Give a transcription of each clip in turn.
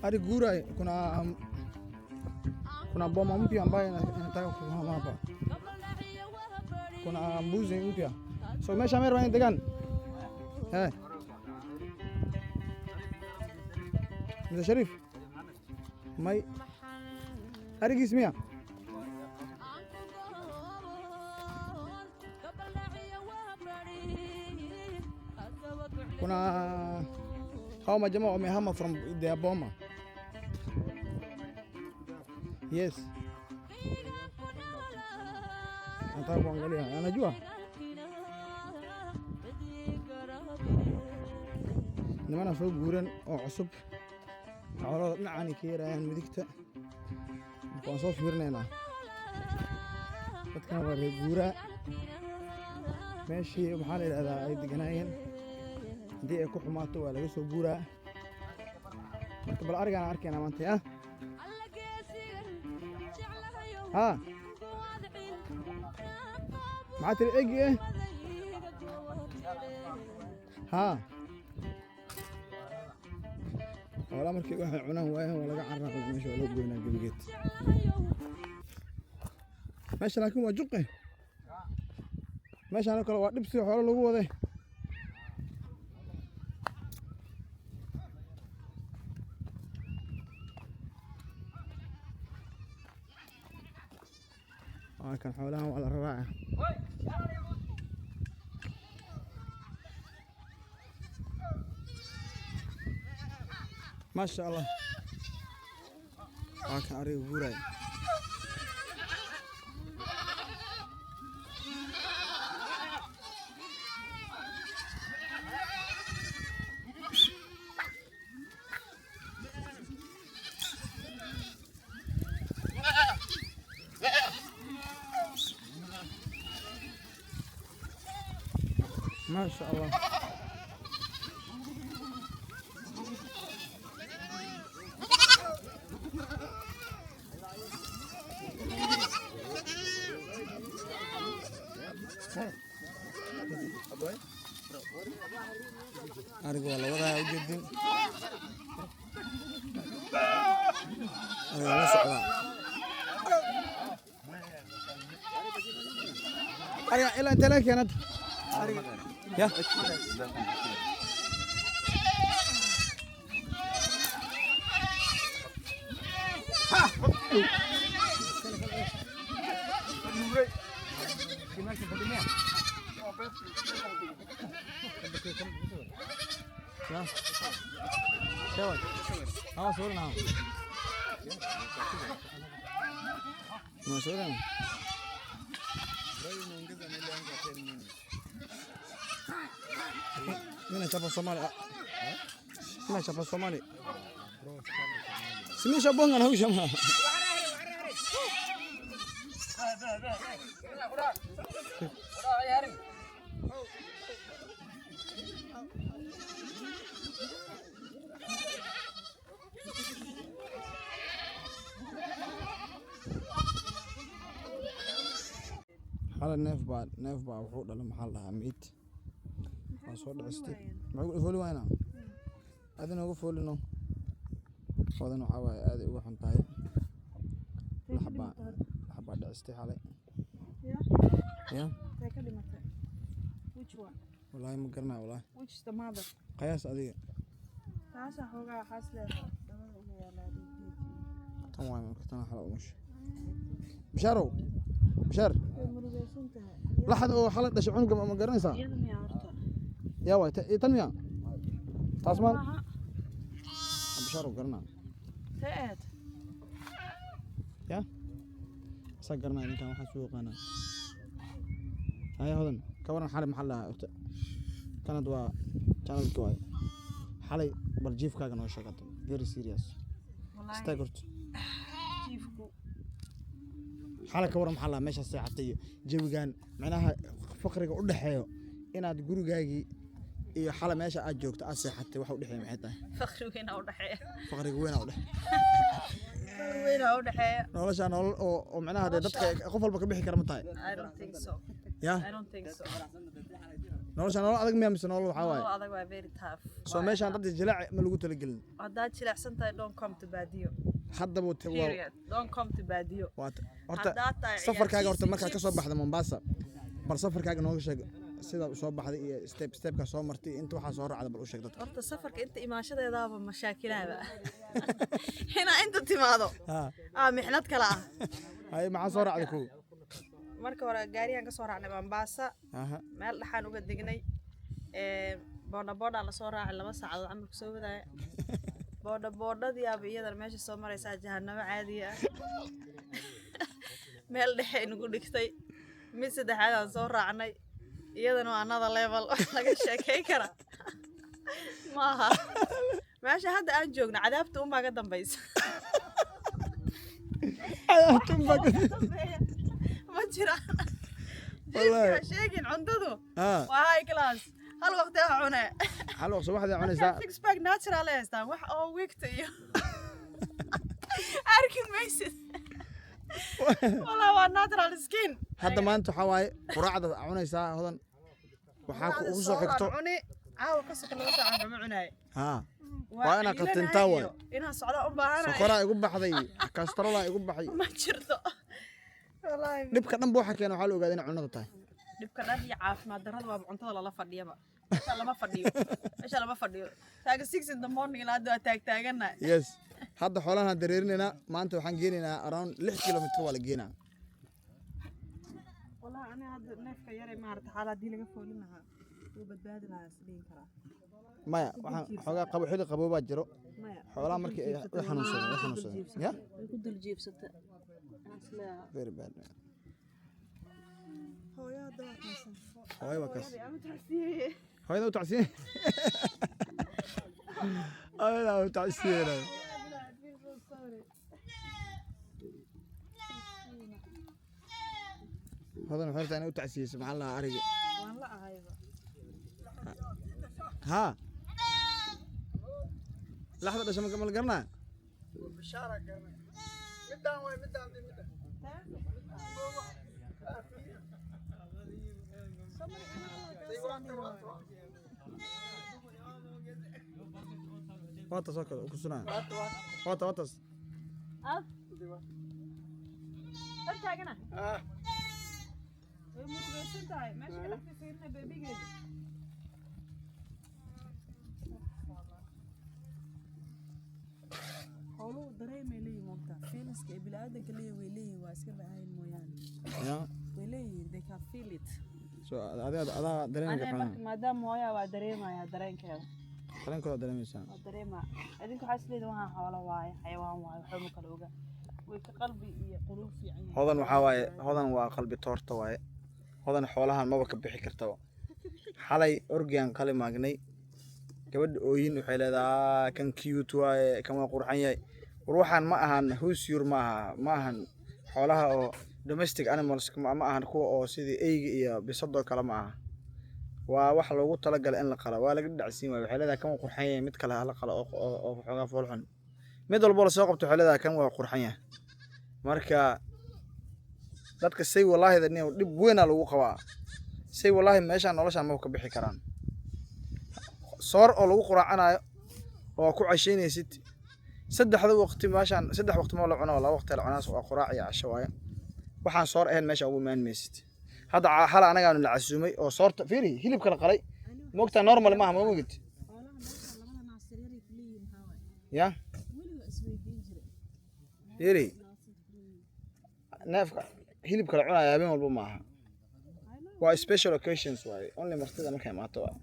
Ari gurai kuna boma mpya ambayo inataka kuhama hapa. Kuna mbuzi mpya. So mesha mero ni degan. Mzee Sharif. Mai Ari gismiya. Kuna hao majamaa wamehama from their boma. Yes. Nataka kuangalia. Anajua? Nimana soo guuran oo cusub. Xoolo dhinacani ka yarayaan midigta. Waxaan soo fiirinaynaa. Dadkan waa reer guura. Meeshii waxaa la yiraahdaa ay deganaayeen. Hadii ay ku xumaato waa laga soo guuraa. Marka bal arigaan arkayna maanta ah. ها معات الإجي ها ولا مركي واحد عناه وياه ولا قاعد عرق ماشي ولا قلنا قبيت ماشي لكن وجقه ماشي أنا كل واحد بسي حول الوجو ذي كان حولها وعلى الرراعة ما شاء الله كان أريد بوراي ما شاء الله أرجو والله وضعها جدا أنا لا سعى أرجع إلى أنت لك يا ند يا صورنا ما صورنا من شاف الصومالي من شاف الصومالي سمي شابون أنا هو شمها هذا النيف بعد وحود لما حلها ميت صوت عستي معقول فولي وينه هذا نوقف فولي إنه هذا نوع عواي هذا هو حنطاي لحبة عستي حالي يا which one والله ما قرنا والله which the mother قياس هذه تاسع هو حاسله تمام كنت أنا حلو مش بشارو بشار لحد أو حلقة دش عنق ما قرنا صار يا واي تنمية تاسمان بشارو قرنا تأت يا سقرنا إن كان واحد سوق أنا هاي هذن كورن حالي محلها كانت كانت كواي حالي برجيف كاغن وشقت very serious استغرت جيفكو حالك كورن محلها ماشي ساعتي جوجان معناها فقريga u dhaxeeyo inaad gurigaagi iyo xala meesha aad joogto aad seexatay waxa u dhaxeeyo maxay tahay faqriga weyn u dhaxeeyo nolosha nolol oo micnaha dadka qof walba ka bixi kara ma tahay I don't think so yeah I don't think so nolosha nolol adag miyaa mise nolol waxaa waaye nolol adag waa very tough soo meeshaan dad jilaac ma lagu talagelin haddaad jilicsan tahay don't come to baadiyo haddaba period don't come to baadiyo horta haddaad tahay safarkaaga horta markaad ka soo chips. baxda Mombasa bal safarkaaga nooga sheeg sida soo baxday iyo stepka soo martay inta waxaa soo raacday bal u sheeg dadka horta safarka inta imaashadeedaaba mashaakilaaba inaa inta timaado mixnad kale ah hay maxaa soo raacday kow marka hore gaariyan ka soo raacnay Mombasa meel dhaxaan uga degnay boodha la soo raacay 2 saacadood camal ku soo wadaay boodhadii aba iyadana meesha soo maraysaa jahanabo caadi ah meel dhexe inagu dhigtay mid saddexaad aan soo raacnay iyadana waa another level laga sheekay kara maaha meesha hadda aan joogno cadaabta unbaa ka dambaysa ma jiraan jiifka sheegin cuntadu waa high class hal waqti ah cune hal waqti waxaad cunaysaa six pack natural haystaan wax oo weekta iyo arki maysid والله waa natural skin hadda maanta waxa waaye quraacda cunaysaa hodan waxaa ku soo xigto cuni caawa ka soo kala saacan ma cunay waa ina qatintaa way ina socda u baahanahay sokora igu baxday kastarada igu baxay ma jirto wallahi dibka dhan buu xakeen waxa la ogaaday in cunada tahay dibka dhan iyo caafimaad darrada waa cuntada lala fadhiyaba meesha lama fadhiyo taaga 6 in the morning ilaa aad taagtaagana yes hadda xoolaha dareerinayna maanta waxaan geenaynaa around 6 kilometer waa la geenaa wallahi ana hadda neefka yaray maarta xaaladii laga foolin lahaa uu badbaadi lahaa isdhiin karaa maya waxaan xogaa qabo xilli qabo baa jiro xoolaha markii ay xanuunsadeen ya ku dul jiibsata asla very bad hooyada waa kas hooyada u tacsiin hooyada u tacsiin هذا نحرت أنا وتعسيس مع الله أرجع. والله هايبة. ها. لحظة بس ما كمل قرنا. بشارة قرنا. مدان وين مدان دي مدان. واطس هكذا وكسرنا. واطس. أنت هنا. ماشي كده في سيرنا بيبي جديد هولو dareemay leeyihiin moogta feelingska ee bini'aadanka leeyihiin waa iska baahayn mooyaane way leeyihiin they can feel it so adaa dareemay marka maadaama hooyaa waa dareemaya dareenkeeda dareenkooda dareemaysaa waa dareema idinku waxaa isleedahay waxaan xoolo waaye xayawaan waaye waxba ma kala oga way ka qalbi iyo quluub fiican yihiin hodan waxaa waaye hodan waa qalbi toorta waaye hodan xoolahan maba ka bixi kartaba xalay orgiyan kale maagnay gabadha ooyin waxay leedahay kan cute waaye kan waa qurxan yahay ruuxan ma ahan husyur ma ahan xoolaha oo domestic animals ma ahan kuwa oo sidii eyga iyo bisadoo kale ma aha waa wax loogu talagalay in la qala waa laga dhacsiin waaye waxay leedahay kan waa qurxan yahay mid kale la qala oo xoogaa foolxun mid walba la soo qabto waxay leedahay kan waa qurxan yahay marka dadka say wallahi dadnimo dib weyn lagu qabaa say wallahi meesha nolosha ma ka bixi karaan soor oo lagu quraacanayo oo ku casheynaysid saddexda waqti meeshan saddex waqti ma la cuno laba waqti la cunaas waa quraac iyo casho waaye waxaan soor ahayn meesha ugu maanmaysid hadda xal anaga aanu la casuumay oo soorta fiiri hilibka la qalay moogta normal ma aha ma ogid ya yiri neefka hilibka la cunayo habeen walba ma aha waa special occasions waaye only martida markay imaato waa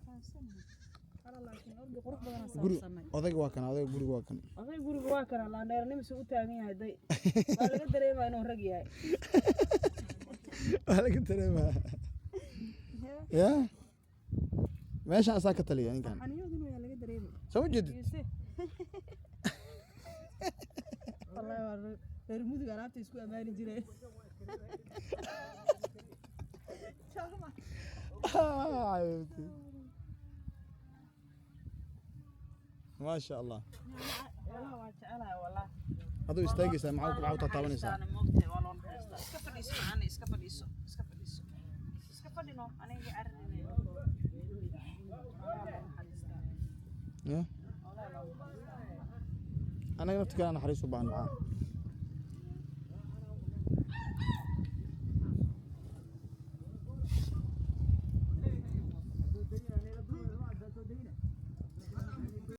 guri odayga waa kan odayga guriga waa kan odayga guriga waa kan la dheernimisa u taagan yahay day waa laga dareemaa inuu rag yahay waa laga dareemaa ya meesha asaa ka taliya ninkan xaniyaduna waa laga dareemaa soo jeedid wallahi waa reer mudug alaabta isku amaani jireen ما شاء الله والله waa jecelahay wallahi haduu istaagaysaa maxaa ku taabanaysaa iska fadhiiso aniga carrinayna أنا قلت كلام حريص وبان معاه